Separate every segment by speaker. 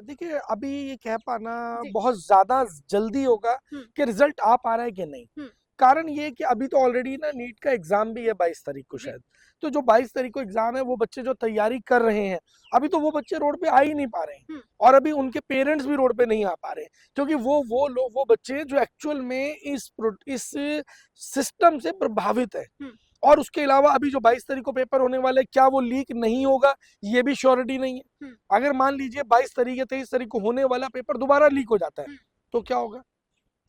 Speaker 1: देखिए, अभी ये कह पाना
Speaker 2: जी।
Speaker 1: बहुत ज़्यादा जल्दी होगा
Speaker 2: हुँ,
Speaker 1: कि रिज़ल्ट आ पा रहा है कि नहीं।
Speaker 2: हुँ,
Speaker 1: कारण ये है कि अभी तो ऑलरेडी ना नीट का एग्ज़ाम भी है 22 तारीख को
Speaker 2: जी,
Speaker 1: शायद। तो जो 22 तारीख को एग्ज़ाम है, वो बच्चे जो तैयारी कर रहे हैं, अभी तो वो बच्चे रोड पे आ ही नहीं पा रहे हैं
Speaker 2: हुँ,
Speaker 1: और अभी उनके पेरेंट्स भी रोड पे नहीं आ पा रहे हैं। क्योंकि वो बच्चे जो एक्चुअल में इस सिस्टम से प्रभावित हैं।
Speaker 2: हुँ,
Speaker 1: और उसके अलावा अभी जो 22 तारीख को पेपर होने वाला है, क्या वो लीक नहीं होगा, ये भी श्योरिटी नहीं है।
Speaker 2: हुँ,
Speaker 1: अगर मान लीजिए 22 तारीख या 23 तारीख को होने वाला पेपर दोबारा लीक हो जाता है,
Speaker 2: हुँ,
Speaker 1: तो क्या होगा?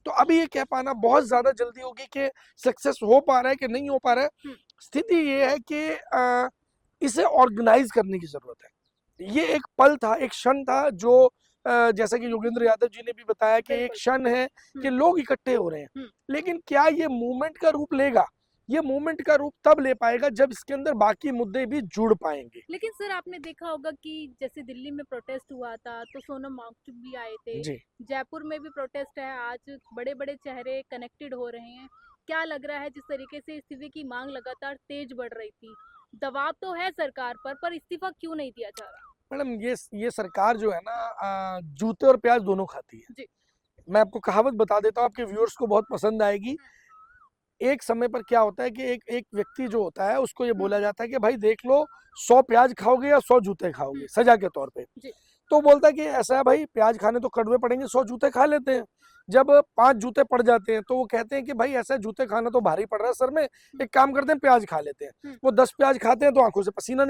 Speaker 1: तो अभी ये कह पाना बहुत ज़्यादा जल्दी होगी कि सक्सेस हो पा रहा है कि नहीं हो पा रहा है।
Speaker 2: हुँ,
Speaker 1: स्थिति ये है कि इसे ऑर्गेनाइज़ करने की ज़रूरत है। ये एक पल था, एक क्षण था जो जैसा कि योगेंद्र यादव जी ने भी बताया कि एक
Speaker 2: बिल्कुल।
Speaker 1: क्षण है
Speaker 2: हुँ,
Speaker 1: कि लोग इकट्ठे हो रहे हैं।
Speaker 2: हुँ।
Speaker 1: लेकिन क्या ये मूवमेंट का रूप लेगा? ये मूवमेंट का रूप तब ले पाएगा जब इसके अंदर बाकी मुद्दे भी जुड़ पाएँगे।
Speaker 2: लेकिन सर आपने देखा होगा कि जैसे दिल्ली में प्रोटेस्ट हुआ था तो सोनम वांगचुक भी आए थे।
Speaker 1: जी।
Speaker 2: जयपुर में भी प्रोटेस्ट है, आज बड़े-बड़े चेहरे कनेक्टेड हो रहे हैं। क्या लग रहा है जिस तरीके से इस्तीफे की मांग लगातार तेज बढ़ रही थी, दबाव तो है सरकार पर इस्तीफा क्यों नहीं दिया जा रहा?
Speaker 1: मैडम, ये सरकार जो है ना जूते और प्याज़ दोनों खाती है।
Speaker 2: जी।
Speaker 1: मैं आपको कहावत बता देता हूँ, आपके व्यूअर्स को बहुत पसंद आएगी।
Speaker 2: हुँ,
Speaker 1: एक समय पर क्या होता है कि एक एक व्यक्ति जो होता है उसको ये
Speaker 2: हुँ,
Speaker 1: बोला जाता है कि भाई देख लो, 100 प्याज खाओगे या 100 जूते
Speaker 2: हुँ,
Speaker 1: खाओगे सजा के तौर पे।
Speaker 2: जी।
Speaker 1: तो बोलता है कि ऐसा है भाई, प्याज खाने तो कड़वे पड़ेंगे, 100 जूते खा लेते हैं। जब 5 जूते पड़ जाते हैं तो वो कहते हैं कि भाई ऐसा जूते खाना तो भारी पड़ रहा है सर में,
Speaker 2: हुँ,
Speaker 1: एक काम करते हैं प्याज खा लेते हैं।
Speaker 2: हुँ,
Speaker 1: वो 10 प्याज खाते हैं तो आंखों से पसीना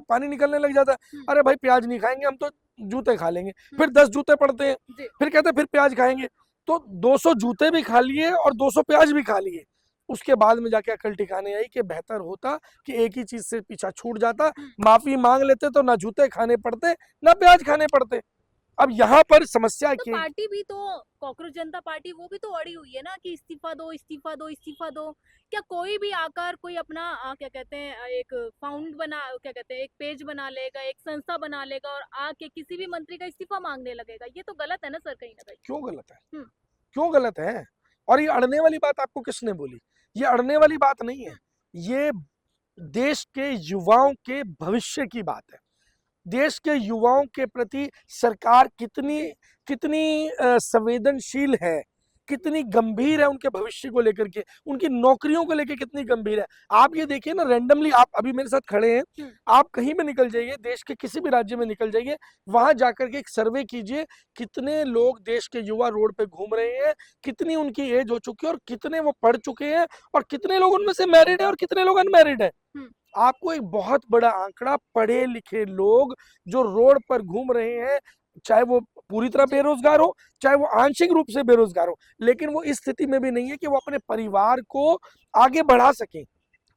Speaker 1: पानी निकलने लग जाता है।
Speaker 2: हुँ,
Speaker 1: अरे भाई, प्याज नहीं खाएंगे हम तो जूते खा लेंगे।
Speaker 2: हुँ,
Speaker 1: फिर 10 जूते पड़ते हैं,
Speaker 2: जी।
Speaker 1: फिर कहते हैं फिर प्याज खाएंगे। तो 200 जूते भी खा लिए और 200 प्याज भी खा लिए। उसके बाद में जाके अकल ठिकाने आई कि बेहतर होता कि एक ही चीज से पीछा छूट जाता,
Speaker 2: हुँ।
Speaker 1: माफी मांग लेते तो ना जूते खाने पड़ते ना प्याज खाने पड़ते। अब यहाँ पर समस्या
Speaker 2: तो
Speaker 1: की।
Speaker 2: पार्टी भी तो कॉकरोच जनता पार्टी वो भी तो अड़ी हुई है ना कि इस्तीफा दो, इस्तीफा दो, इस्तीफा दो। क्या कोई भी आकर कोई अपना क्या कहते हैं एक फाउंड बना क्या कहते हैं एक पेज बना लेगा, एक संस्था बना लेगा और आके किसी भी मंत्री का इस्तीफा मांगने लगेगा? ये तो गलत है ना सर कहीं न कहीं।
Speaker 1: क्यों गलत है?
Speaker 2: हुँ,
Speaker 1: क्यों गलत है? और ये अड़ने वाली बात आपको किसने बोली? ये अड़ने वाली बात नहीं है।
Speaker 2: हुँ,
Speaker 1: ये देश के युवाओं के भविष्य की बात है। देश के युवाओं के प्रति सरकार कितनी कितनी संवेदनशील है, कितनी गंभीर है उनके भविष्य को लेकर के, उनकी नौकरियों को लेकर कितनी गंभीर है। आप ये देखिए ना, रैंडमली आप अभी मेरे साथ खड़े हैं,
Speaker 2: हुँ,
Speaker 1: आप कहीं भी निकल जाइए, देश के किसी भी राज्य में निकल जाइए, वहाँ जाकर के एक सर्वे कीजिए, कितने लोग देश के युवा रोड पे घूम रहे हैं, कितनी उनकी एज हो चुकी है और कितने वो पढ़ चुके हैं और कितने लोग उनमें से मैरिड है और कितने लोग अनमैरिड है।
Speaker 2: हुँ,
Speaker 1: आपको एक बहुत बड़ा आंकड़ा पढ़े लिखे लोग जो रोड पर घूम रहे हैं, चाहे वो पूरी तरह
Speaker 2: जी।
Speaker 1: बेरोजगार हो, चाहे वो आंशिक रूप से बेरोजगार हो, लेकिन वो इस स्थिति में भी नहीं है कि वो अपने परिवार को आगे बढ़ा सकें,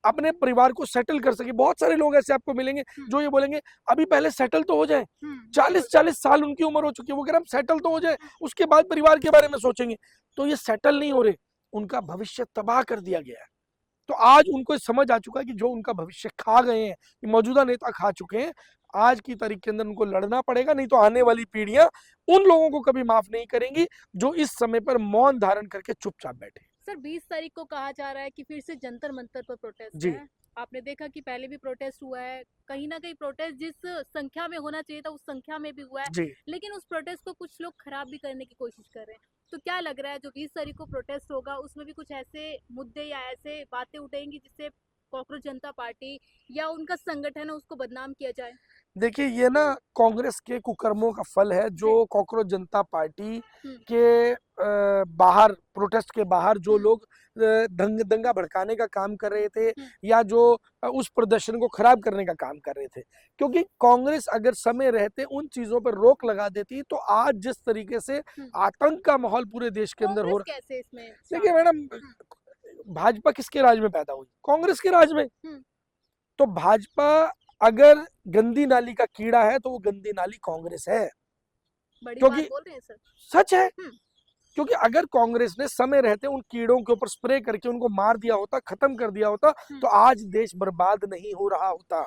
Speaker 1: अपने परिवार को सेटल कर सके। बहुत सारे लोग ऐसे आपको मिलेंगे
Speaker 2: हुँ,
Speaker 1: जो ये बोलेंगे अभी पहले सेटल तो हो जाए।
Speaker 2: हुँ, बिल्कुल।
Speaker 1: 40-40 साल उनकी उम्र हो चुकी है, वो कह रहे हम सेटल तो हो जाए,
Speaker 2: हुँ,
Speaker 1: उसके बाद परिवार के बारे में सोचेंगे। तो ये सेटल नहीं हो रहे, उनका भविष्य तबाह कर दिया गया है। तो आज उनको समझ आ चुका है कि जो उनका भविष्य खा गए हैं, मौजूदा नेता खा चुके हैं, आज की तारीख के अंदर उनको लड़ना पड़ेगा, नहीं तो आने वाली पीढ़ियां उन लोगों को कभी माफ नहीं करेंगी जो इस समय पर मौन धारण करके चुपचाप बैठे।
Speaker 2: सर 20 तारीख को कहा जा रहा है कि फिर से जंतर मंतर पर प्रोटेस्ट
Speaker 1: जी।
Speaker 2: है। आपने देखा कि पहले भी प्रोटेस्ट हुआ है, कहीं ना कहीं प्रोटेस्ट जिस संख्या में होना चाहिए था उस संख्या में भी हुआ है,
Speaker 1: जी।
Speaker 2: लेकिन उस प्रोटेस्ट को कुछ लोग खराब भी करने की कोशिश कर रहे हैं। तो क्या लग रहा है जो 20 तारीख को प्रोटेस्ट होगा उसमें भी कुछ ऐसे मुद्दे या ऐसे बातें उठेंगी जिससे कॉकरोच जनता पार्टी या उनका संगठन है उसको बदनाम किया जाए?
Speaker 1: देखिए, ये ना कांग्रेस के कुकर्मों का फल है,
Speaker 2: जी।
Speaker 1: जो कॉकरोच जनता पार्टी
Speaker 2: हम्म,
Speaker 1: के बाहर, प्रोटेस्ट के बाहर जो
Speaker 2: हम्म,
Speaker 1: लोग दंगा भड़काने का काम कर रहे थे
Speaker 2: हम्म,
Speaker 1: या जो उस प्रदर्शन को खराब करने का काम कर रहे थे। क्योंकि कांग्रेस अगर समय रहते उन चीजों पर रोक लगा देती तो आज जिस तरीके से
Speaker 2: हम्म।
Speaker 1: आतंक का माहौल पूरे देश के अंदर हो
Speaker 2: कांग्रेस
Speaker 1: रहा।
Speaker 2: कैसे इसमें
Speaker 1: देखिए
Speaker 2: शामिल है?
Speaker 1: मैडम, भाजपा किसके राज में पैदा हुई? कांग्रेस के राज में।
Speaker 2: हम्म,
Speaker 1: तो भाजपा अगर गंदी नाली का कीड़ा है तो वो गंदी नाली कांग्रेस है।
Speaker 2: बड़ी बात
Speaker 1: क्योंकि
Speaker 2: बोल रहे हैं सर।
Speaker 1: सच है।
Speaker 2: हम्म,
Speaker 1: क्योंकि अगर कांग्रेस ने समय रहते उन कीड़ों के ऊपर स्प्रे करके उनको मार दिया होता, खत्म कर दिया होता,
Speaker 2: हम्म,
Speaker 1: तो आज देश बर्बाद नहीं हो रहा होता।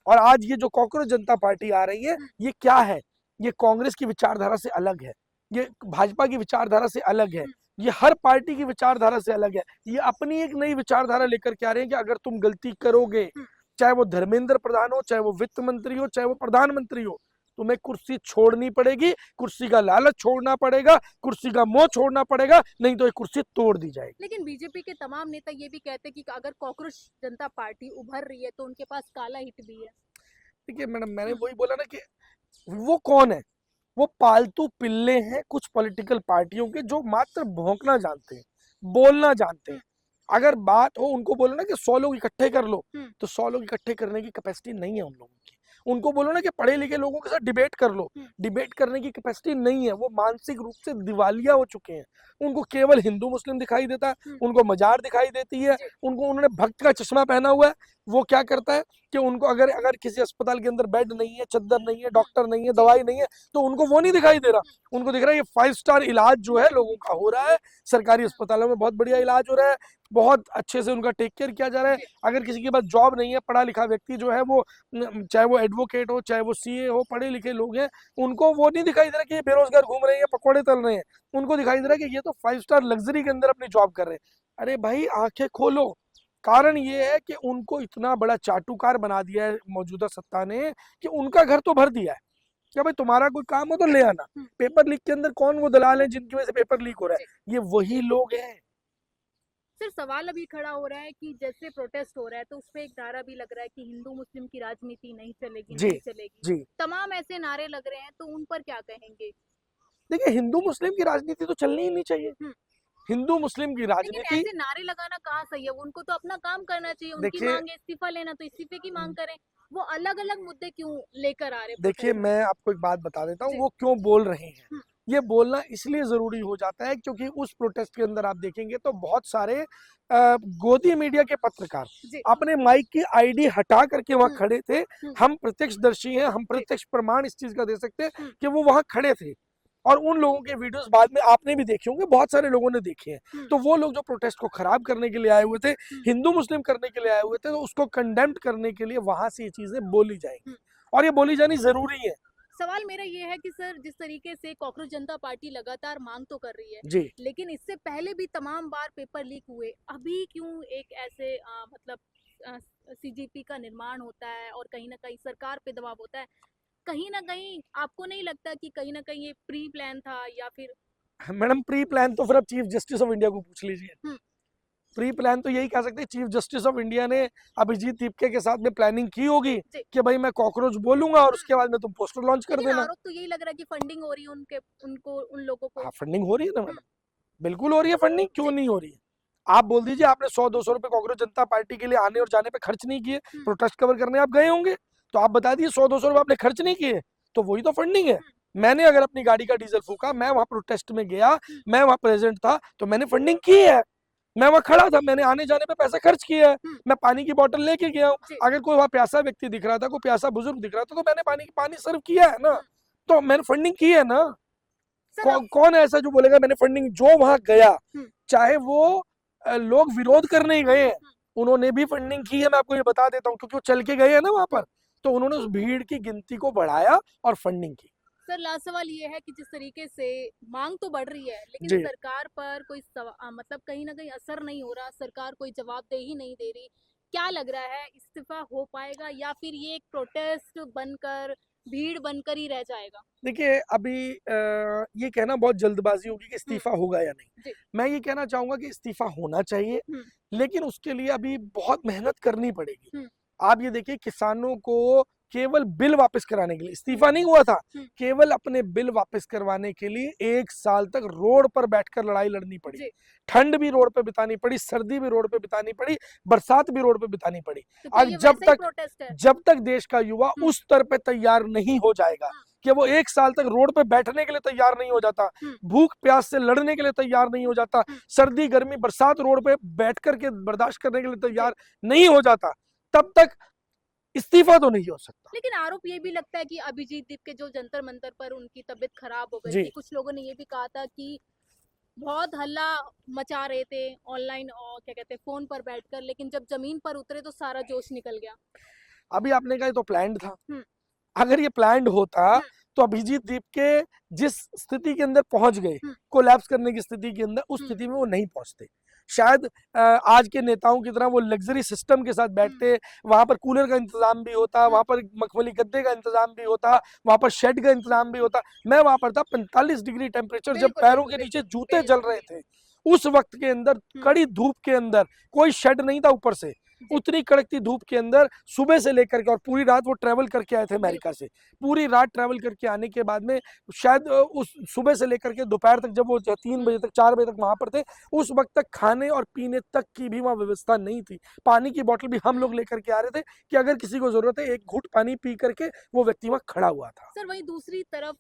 Speaker 1: और आज ये जो कॉकरोच जनता पार्टी आ रही है,
Speaker 2: हम्म,
Speaker 1: ये क्या है? ये कांग्रेस की विचारधारा से अलग है, ये भाजपा की विचारधारा से अलग है,
Speaker 2: हम्म,
Speaker 1: ये हर पार्टी की विचारधारा से अलग है। ये अपनी एक नई विचारधारा लेकर के आ रहे हैं कि अगर तुम गलती करोगे,
Speaker 2: हम्म,
Speaker 1: चाहे वो धर्मेंद्र प्रधान हो, चाहे वो वित्त मंत्री हो, चाहे वो प्रधानमंत्री हो, तुम्हें कुर्सी छोड़नी पड़ेगी, कुर्सी का लालच छोड़ना पड़ेगा, कुर्सी का मोह छोड़ना पड़ेगा, नहीं तो ये कुर्सी तोड़ दी जाएगी।
Speaker 2: लेकिन बीजेपी के तमाम नेता ये भी कहते हैं कि अगर कॉकरोच जनता पार्टी उभर रही है तो उनके पास काला हिट भी है।
Speaker 1: देखिए मैडम, मैंने वही बोला ना कि वो कौन है, वो पालतू पिल्ले हैं कुछ पॉलिटिकल पार्टियों के, जो मात्र भौंकना जानते हैं, बोलना जानते हैं। अगर बात हो, उनको बोलो ना कि 100 लोग इकट्ठे कर लो, तो 100 लोग इकट्ठे करने की कैपेसिटी नहीं है उन लोगों की। उनको बोलो ना कि पढ़े लिखे लोगों के साथ डिबेट कर लो, डिबेट करने की कैपेसिटी नहीं है। वो मानसिक रूप से दिवालिया हो चुके हैं। उनको केवल हिंदू मुस्लिम दिखाई देता है, उनको मजार दिखाई देती है, उनको, उन्होंने भक्त का चश्मा पहना हुआ है। वो क्या करता है कि उनको अगर अगर किसी अस्पताल के अंदर बेड नहीं है, चद्दर नहीं है, डॉक्टर नहीं है, दवाई नहीं है, तो उनको वो नहीं दिखाई दे रहा। उनको दिख रहा है ये 5 स्टार इलाज जो है लोगों का हो रहा है, सरकारी अस्पतालों में बहुत बढ़िया इलाज हो रहा है, बहुत अच्छे से उनका टेक केयर किया जा रहा है। अगर किसी के पास जॉब नहीं है, पढ़ा लिखा व्यक्ति जो है वो, चाहे वो एडवोकेट हो, चाहे वो सीए हो, पढ़े लिखे लोग हैं, उनको वो नहीं दिखाई दे रहा कि ये बेरोजगार घूम रहे हैं, पकौड़े तल रहे हैं। उनको दिखाई दे रहा है कि ये तो 5 स्टार लग्जरी के अंदर अपनी जॉब कर रहे हैं। अरे भाई आंखें खोलो। कारण ये है कि उनको इतना बड़ा चाटुकार बना दिया है मौजूदा सत्ता ने कि उनका घर तो भर दिया है। क्या भाई तुम्हारा कोई काम हो तो ले आना। पेपर लीक के अंदर कौन वो दलाल है जिनकी वजह से पेपर लीक हो रहा है? ये वही लोग हैं।
Speaker 2: सिर्फ सवाल अभी खड़ा हो रहा है कि जैसे प्रोटेस्ट हो रहा है तो उसपे एक नारा भी लग रहा है कि हिंदू मुस्लिम की राजनीति नहीं चलेगी, नहीं चलेगी।
Speaker 1: जी
Speaker 2: तमाम ऐसे नारे लग रहे हैं, तो उन पर क्या कहेंगे?
Speaker 1: देखिए, हिंदू मुस्लिम की राजनीति तो चलनी ही नहीं चाहिए। हिंदू मुस्लिम की
Speaker 2: लेकिन
Speaker 1: राजनीति,
Speaker 2: ऐसे नारे लगाना कहाँ सही है? उनको तो अपना काम करना चाहिए। उनकी
Speaker 1: देखिए
Speaker 2: मांग है इस्तीफा लेना, तो इस्तीफे की मांग करें। वो अलग अलग मुद्दे क्यों लेकर आ रहे?
Speaker 1: देखिए मैं आपको एक बात बता देता हूँ वो क्यों बोल रहे हैं। ये बोलना इसलिए जरूरी हो जाता है क्योंकि उस प्रोटेस्ट के अंदर आप देखेंगे तो बहुत सारे गोदी मीडिया के पत्रकार अपने माइक की आईडी हटा करके वहां खड़े थे। हम प्रत्यक्षदर्शी हैं, हम प्रत्यक्ष प्रमाण इस चीज का दे सकते हैं कि वो वहां खड़े थे। और उन लोगों के वीडियोस बाद में आपने भी देखे होंगे, बहुत सारे लोगों ने देखे हैं। तो वो लोग जो प्रोटेस्ट को खराब करने के लिए आए हुए थे, हिंदू मुस्लिम करने के लिए आए हुए थे, तो उसको कंडेम्ड करने के लिए वहां से ये चीजें बोली जाएंगी और ये बोली जानी जरूरी है।
Speaker 2: सवाल मेरा ये है कि सर, जिस तरीके से कॉकरोच जनता पार्टी लगातार मांग तो कर रही है
Speaker 1: जी,
Speaker 2: लेकिन इससे पहले भी तमाम बार पेपर लीक हुए, अभी क्यों एक ऐसे मतलब सीजीपी का निर्माण होता है और कहीं ना कहीं सरकार पे दबाव होता है? कहीं ना कहीं आपको नहीं लगता कि कहीं ना कहीं ये प्री प्लान था या फिर?
Speaker 1: मैडम प्री प्लान तो फिर अब चीफ जस्टिस ऑफ इंडिया को पूछ लीजिए। प्री प्लान तो यही कह सकते हैं, चीफ जस्टिस ऑफ इंडिया ने अभिजीत दीपके के साथ में प्लानिंग की होगी कि भाई मैं कॉकरोच बोलूंगा और उसके बाद में तुम पोस्टर लॉन्च कर देना।
Speaker 2: आरोप तो यही लग रहा है कि फंडिंग हो रही है उन लोगों को।
Speaker 1: हाँ, फंडिंग हो रही है ना मैडम, बिल्कुल हो रही है फंडिंग, क्यों नहीं हो रही है? आप बोल दीजिए आपने 100-200 रुपए कॉकरोच जनता पार्टी के लिए आने और जाने पे खर्च नहीं किए, प्रोटेस्ट कवर करने आप गए होंगे, तो आप बता दीजिए 100-200 रुपए आपने खर्च नहीं किए, तो वही तो फंडिंग है। मैंने अगर अपनी गाड़ी का डीजल फूका, मैं वहां प्रोटेस्ट में गया, मैं वहां प्रेजेंट था, तो मैंने फंडिंग की है। मैं वहां खड़ा था, मैंने आने जाने पे पैसा खर्च किया है, मैं पानी की बोतल लेके गया हूँ। अगर कोई वहां प्यासा व्यक्ति दिख रहा था, कोई प्यासा बुजुर्ग दिख रहा था, तो मैंने पानी सर्व किया है ना, तो मैंने फंडिंग की है ना। कौन है ऐसा जो बोलेगा मैंने फंडिंग? जो वहां गया, चाहे वो लोग विरोध करने ही गए हैं, उन्होंने भी फंडिंग की है, मैं आपको ये बता देता हूँ, क्योंकि वो चल के गए हैं ना वहां पर, तो उन्होंने उस भीड़ की गिनती को बढ़ाया और फंडिंग की।
Speaker 2: सर, लास्ट सवाल ये है कि जिस तरीके से मांग तो बढ़ रही है लेकिन सरकार पर कोई मतलब कहीं ना कहीं असर नहीं हो रहा, सरकार कोई जवाबदेही नहीं दे रही, क्या लग रहा है इस्तीफा हो पाएगा या फिर ये एक प्रोटेस्ट बनकर, भीड़ बनकर ही रह जाएगा?
Speaker 1: देखिए अभी ये कहना बहुत जल्दबाजी होगी कि इस्तीफा होगा या नहीं। मैं ये कहना चाहूंगा कि इस्तीफा होना चाहिए, लेकिन उसके लिए अभी बहुत मेहनत करनी पड़ेगी। आप ये देखिए, किसानों को केवल बिल वापस कराने के लिए इस्तीफा नहीं हुआ था, केवल अपने बिल वापस करवाने के लिए 1 साल तक रोड पर बैठकर लड़ाई लड़नी पड़ी। ठंड भी रोड पे बितानी पड़ी, सर्दी भी रोड पे बितानी पड़ी, बरसात भी रोड पे बितानी पड़ी। और जब तक देश का युवा उस स्तर पे तैयार नहीं हो जाएगा कि वो 1 साल तक रोड पे बैठने के लिए तैयार नहीं हो जाता, भूख प्यास से लड़ने के लिए तैयार नहीं हो जाता, सर्दी गर्मी बरसात रोड पे बैठ करके बर्दाश्त करने के लिए तैयार नहीं हो जाता, तब तक इस्तीफा तो नहीं हो सकता।
Speaker 2: लेकिन आरोप ये भी लगता है कि अभिजीत दीप के जो जंतर मंतर पर उनकी तबीयत खराब हो गई थी, कुछ लोगों ने ये भी कहा था कि बहुत हल्ला मचा रहे थे ऑनलाइन और क्या कहते हैं फोन पर बैठकर, लेकिन जब जमीन पर उतरे तो सारा जोश निकल गया।
Speaker 1: अभी आपने कहा तो प्लान्ड था, अगर ये प्लान्ड होता तो अभिजीत दीप के जिस स्थिति के अंदर पहुंच गए, कोलैप्स करने की स्थिति के अंदर, उस स्थिति में वो नहीं पहुंचते। शायद आज के नेताओं की तरह वो लग्जरी सिस्टम के साथ बैठते, वहां पर कूलर का इंतजाम भी होता, वहां पर मखमली गद्दे का इंतजाम भी होता, वहां पर शेड का इंतजाम भी होता। मैं वहां पर था, 45 डिग्री टेम्परेचर, जब
Speaker 2: बिल्कुल,
Speaker 1: पैरों के
Speaker 2: बिल्कुल,
Speaker 1: नीचे जूते जल रहे थे, उस वक्त के अंदर कड़ी धूप के अंदर, कोई शेड नहीं था ऊपर से, उतनी कड़कती धूप के अंदर सुबह से लेकर के, और पूरी रात वो ट्रेवल करके आए थे अमेरिका से, पूरी रात ट्रेवल करके आने के बाद में शायद उस सुबह से लेकर के दोपहर तक, जब वो 3 बजे तक 4 बजे तक वहां पर थे, उस वक्त तक खाने और पीने तक की भी वहां व्यवस्था नहीं थी। पानी की बोतल भी हम लोग लेकर के आ रहे थे कि अगर किसी को जरूरत है एक घूंट पानी पी करके वो व्यक्ति वहां खड़ा हुआ था।
Speaker 2: सर वहीं दूसरी तरफ